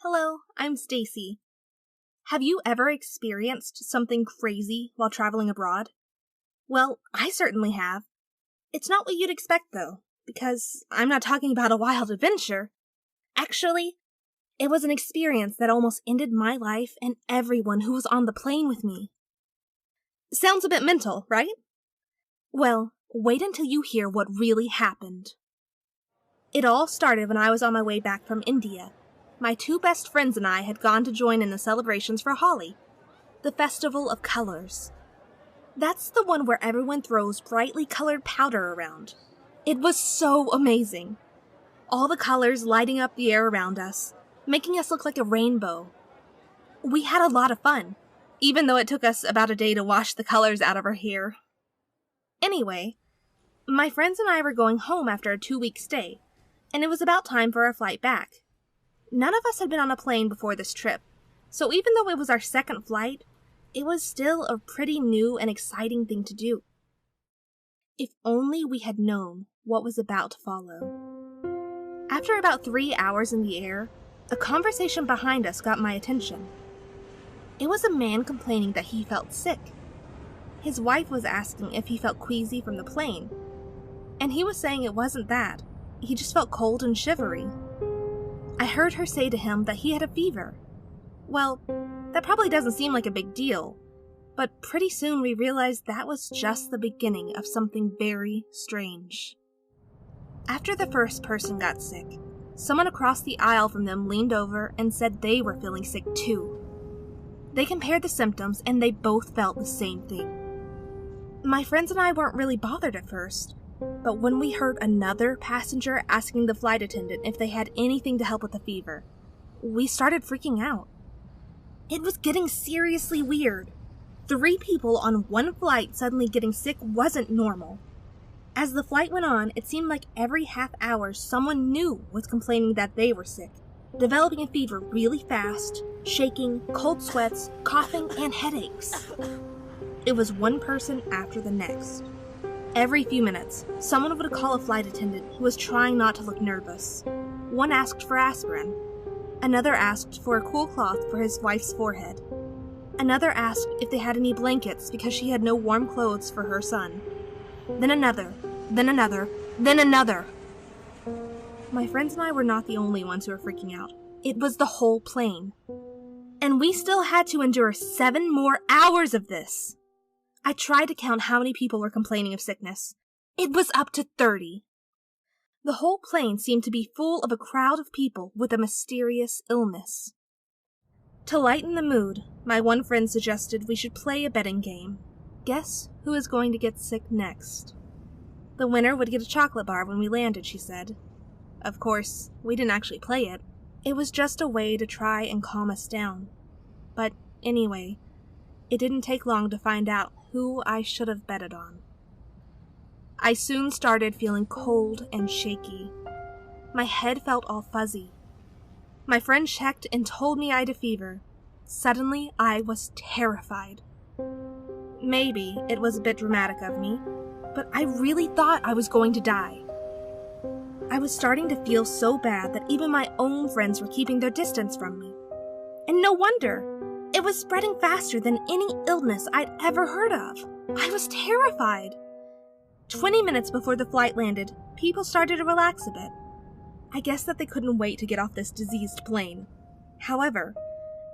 Hello, I'm Stacy. Have you ever experienced something crazy while traveling abroad? Well, I certainly have. It's not what you'd expect, though, because I'm not talking about a wild adventure. Actually, it was an experience that almost ended my life and everyone who was on the plane with me. Sounds a bit mental, right? Well, wait until you hear what really happened. It all started when I was on my way back from India. My two best friends and I had gone to join in the celebrations for Holi, the festival of colors. That's the one where everyone throws brightly colored powder around. It was so amazing. All the colors lighting up the air around us, making us look like a rainbow. We had a lot of fun, even though it took us about a day to wash the colors out of our hair. Anyway, my friends and I were going home after a 2-week stay, and it was about time for our flight back. None of us had been on a plane before this trip, so even though it was our second flight, it was still a pretty new and exciting thing to do. If only we had known what was about to follow. After about 3 hours in the air, a conversation behind us got my attention. It was a man complaining that he felt sick. His wife was asking if he felt queasy from the plane, and he was saying it wasn't that. He just felt cold and shivery. I heard her say to him that he had a fever. Well, that probably doesn't seem like a big deal, but pretty soon we realized that was just the beginning of something very strange. After the first person got sick, someone across the aisle from them leaned over and said they were feeling sick too. They compared the symptoms and they both felt the same thing. My friends and I weren't really bothered at first, but when we heard another passenger asking the flight attendant if they had anything to help with the fever, we started freaking out. It was getting seriously weird. 3 people on one flight suddenly getting sick wasn't normal. As the flight went on, it seemed like every half hour someone new was complaining that they were sick, developing a fever really fast, shaking, cold sweats, coughing, and headaches. It was one person after the next. Every few minutes, someone would call a flight attendant who was trying not to look nervous. One asked for aspirin. Another asked for a cool cloth for his wife's forehead. Another asked if they had any blankets because she had no warm clothes for her son. Then another, then another, then another. My friends and I were not the only ones who were freaking out. It was the whole plane. And we still had to endure 7 more hours of this. I tried to count how many people were complaining of sickness. It was up to 30. The whole plane seemed to be full of a crowd of people with a mysterious illness. To lighten the mood, my one friend suggested we should play a betting game. Guess who is going to get sick next? The winner would get a chocolate bar when we landed, she said. Of course, we didn't actually play it. It was just a way to try and calm us down. But anyway, it didn't take long to find out who I should have betted on. I soon started feeling cold and shaky. My head felt all fuzzy. My friend checked and told me I had a fever. Suddenly, I was terrified. Maybe it was a bit dramatic of me, but I really thought I was going to die. I was starting to feel so bad that even my own friends were keeping their distance from me. And no wonder! It was spreading faster than any illness I'd ever heard of. I was terrified. 20 minutes before the flight landed, people started to relax a bit. I guess that they couldn't wait to get off this diseased plane. However,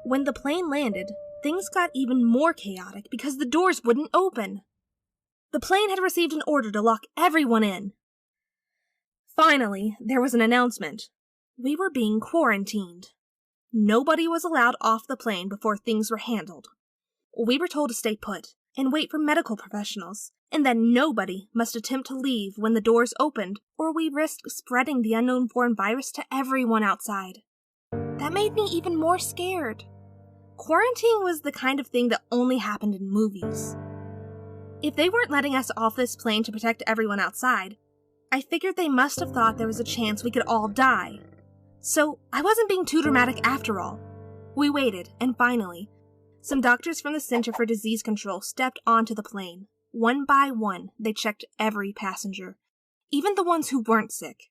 when the plane landed, things got even more chaotic because the doors wouldn't open. The plane had received an order to lock everyone in. Finally, there was an announcement. We were being quarantined. Nobody was allowed off the plane before things were handled. We were told to stay put and wait for medical professionals, and that nobody must attempt to leave when the doors opened, or we risked spreading the unknown foreign virus to everyone outside. That made me even more scared. Quarantine was the kind of thing that only happened in movies. If they weren't letting us off this plane to protect everyone outside, I figured they must have thought there was a chance we could all die. So I wasn't being too dramatic after all. We waited, and finally, some doctors from the Center for Disease Control stepped onto the plane. One by one, they checked every passenger, even the ones who weren't sick.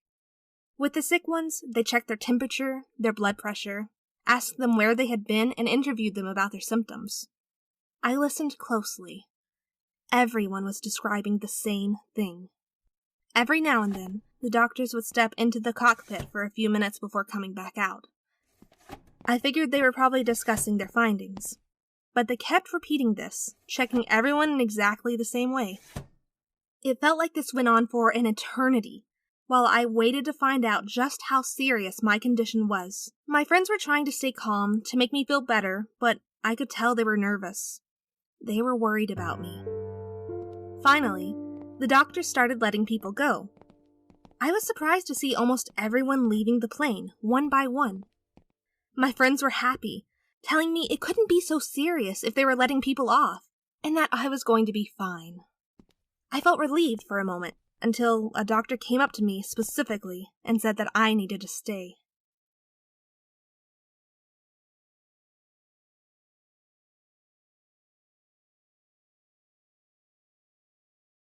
With the sick ones, they checked their temperature, their blood pressure, asked them where they had been, and interviewed them about their symptoms. I listened closely. Everyone was describing the same thing. Every now and then, the doctors would step into the cockpit for a few minutes before coming back out. I figured they were probably discussing their findings, but they kept repeating this, checking everyone in exactly the same way. It felt like this went on for an eternity, while I waited to find out just how serious my condition was. My friends were trying to stay calm to make me feel better, but I could tell they were nervous. They were worried about me. Finally, the doctors started letting people go. I was surprised to see almost everyone leaving the plane, one by one. My friends were happy, telling me it couldn't be so serious if they were letting people off, and that I was going to be fine. I felt relieved for a moment, until a doctor came up to me specifically and said that I needed to stay.